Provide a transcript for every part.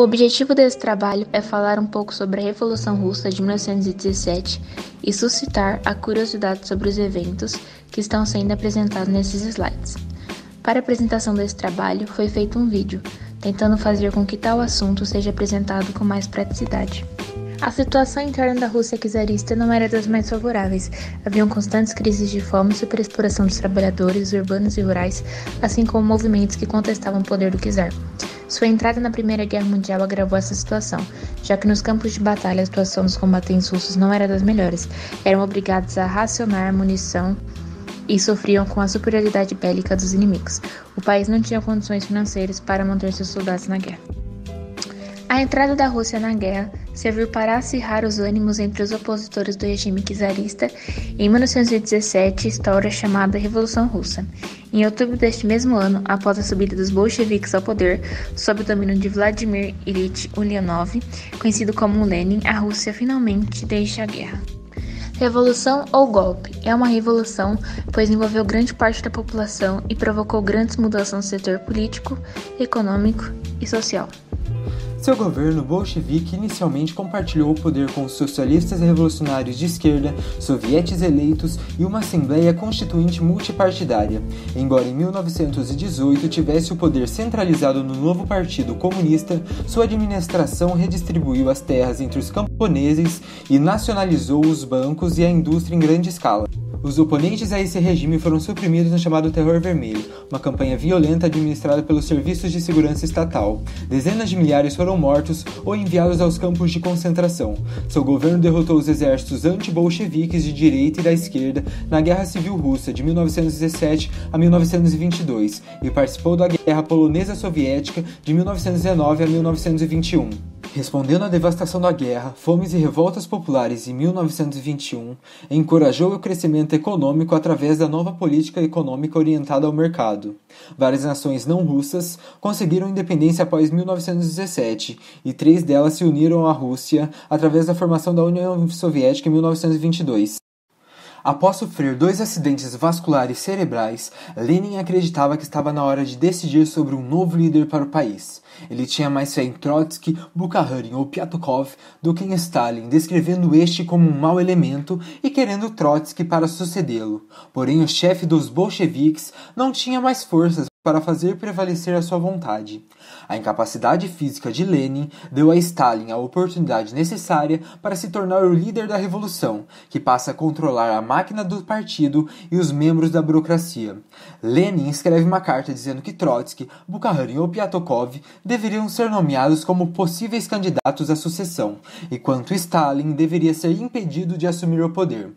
O objetivo desse trabalho é falar um pouco sobre a Revolução Russa de 1917 e suscitar a curiosidade sobre os eventos que estão sendo apresentados nesses slides. Para a apresentação desse trabalho, foi feito um vídeo, tentando fazer com que tal assunto seja apresentado com mais praticidade. A situação interna da Rússia czarista não era das mais favoráveis. Haviam constantes crises de fome e superexploração dos trabalhadores urbanos e rurais, assim como movimentos que contestavam o poder do czar. Sua entrada na Primeira Guerra Mundial agravou essa situação, já que nos campos de batalha a situação dos combatentes russos não era das melhores. Eram obrigados a racionar munição e sofriam com a superioridade bélica dos inimigos. O país não tinha condições financeiras para manter seus soldados na guerra. A entrada da Rússia na guerra serviu para acirrar os ânimos entre os opositores do regime czarista. Em 1917, história chamada Revolução Russa. Em outubro deste mesmo ano, após a subida dos bolcheviques ao poder, sob o domínio de Vladimir Ilyich Ulyanov, conhecido como Lenin, a Rússia finalmente deixa a guerra. Revolução ou golpe? É uma revolução, pois envolveu grande parte da população e provocou grandes mudanças no setor político, econômico e social. Seu governo bolchevique inicialmente compartilhou o poder com os socialistas revolucionários de esquerda, sovietes eleitos e uma assembleia constituinte multipartidária. Embora em 1918 tivesse o poder centralizado no novo Partido Comunista, sua administração redistribuiu as terras entre os camponeses e nacionalizou os bancos e a indústria em grande escala. Os oponentes a esse regime foram suprimidos no chamado Terror Vermelho, uma campanha violenta administrada pelos serviços de segurança estatal. Dezenas de milhares foram mortos ou enviados aos campos de concentração. Seu governo derrotou os exércitos anti-bolcheviques de direita e da esquerda na Guerra Civil Russa de 1917 a 1922 e participou da Guerra Polonesa-Soviética de 1919 a 1921. Respondendo à devastação da guerra, fomes e revoltas populares em 1921, encorajou o crescimento econômico através da nova política econômica orientada ao mercado. Várias nações não russas conseguiram independência após 1917 e 3 delas se uniram à Rússia através da formação da União Soviética em 1922. Após sofrer 2 acidentes vasculares cerebrais, Lenin acreditava que estava na hora de decidir sobre um novo líder para o país. Ele tinha mais fé em Trotsky, Bukharin ou Piatkov do que em Stalin, descrevendo este como um mau elemento e querendo Trotsky para sucedê-lo. Porém, o chefe dos bolcheviques não tinha mais forças para fazer prevalecer a sua vontade. A incapacidade física de Lenin deu a Stalin a oportunidade necessária para se tornar o líder da revolução, que passa a controlar a máquina do partido e os membros da burocracia. Lenin escreve uma carta dizendo que Trotsky, Bukharin ou Piatkov deveriam ser nomeados como possíveis candidatos à sucessão, enquanto Stalin deveria ser impedido de assumir o poder.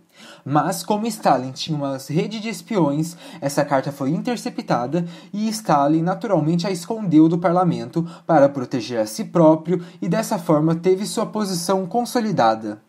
Mas, como Stalin tinha uma rede de espiões, essa carta foi interceptada e Stalin naturalmente a escondeu do parlamento para proteger a si próprio e dessa forma teve sua posição consolidada.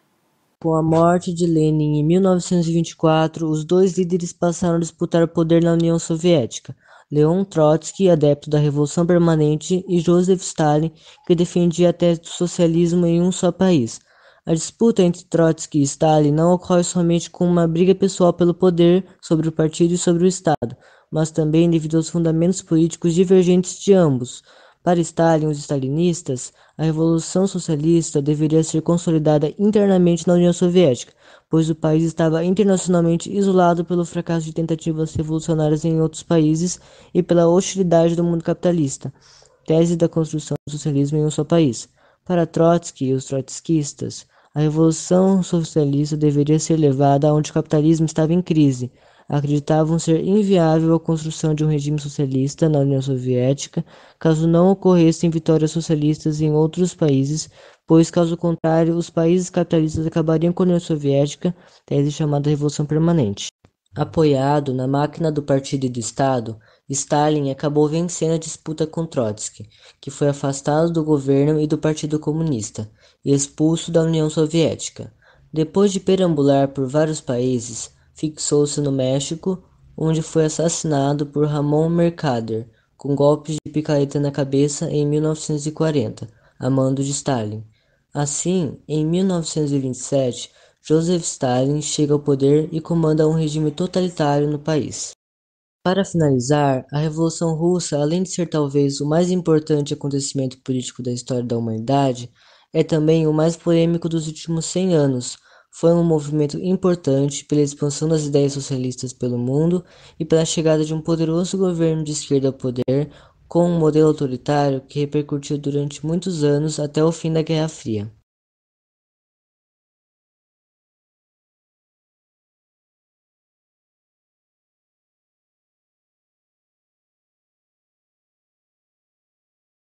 Com a morte de Lenin em 1924, os 2 líderes passaram a disputar o poder na União Soviética. Leon Trotsky, adepto da Revolução Permanente, e Joseph Stalin, que defendia a tese do socialismo em um só país. A disputa entre Trotsky e Stalin não ocorre somente com uma briga pessoal pelo poder sobre o partido e sobre o Estado, mas também devido aos fundamentos políticos divergentes de ambos. Para Stalin e os stalinistas, a Revolução Socialista deveria ser consolidada internamente na União Soviética, pois o país estava internacionalmente isolado pelo fracasso de tentativas revolucionárias em outros países e pela hostilidade do mundo capitalista. Tese da construção do socialismo em um só país. Para Trotsky e os trotskistas, a Revolução Socialista deveria ser levada onde o capitalismo estava em crise. Acreditavam ser inviável a construção de um regime socialista na União Soviética, caso não ocorressem vitórias socialistas em outros países, pois, caso contrário, os países capitalistas acabariam com a União Soviética, tese chamada Revolução Permanente. Apoiado na máquina do partido e do Estado, Stalin acabou vencendo a disputa com Trotsky, que foi afastado do governo e do Partido Comunista, e expulso da União Soviética. Depois de perambular por vários países, fixou-se no México, onde foi assassinado por Ramón Mercader, com golpes de picareta na cabeça em 1940, a mando de Stalin. Assim, em 1927, Joseph Stalin chega ao poder e comanda um regime totalitário no país. Para finalizar, a Revolução Russa, além de ser talvez o mais importante acontecimento político da história da humanidade, é também o mais polêmico dos últimos 100 anos. Foi um movimento importante pela expansão das ideias socialistas pelo mundo e pela chegada de um poderoso governo de esquerda ao poder, com um modelo autoritário que repercutiu durante muitos anos até o fim da Guerra Fria.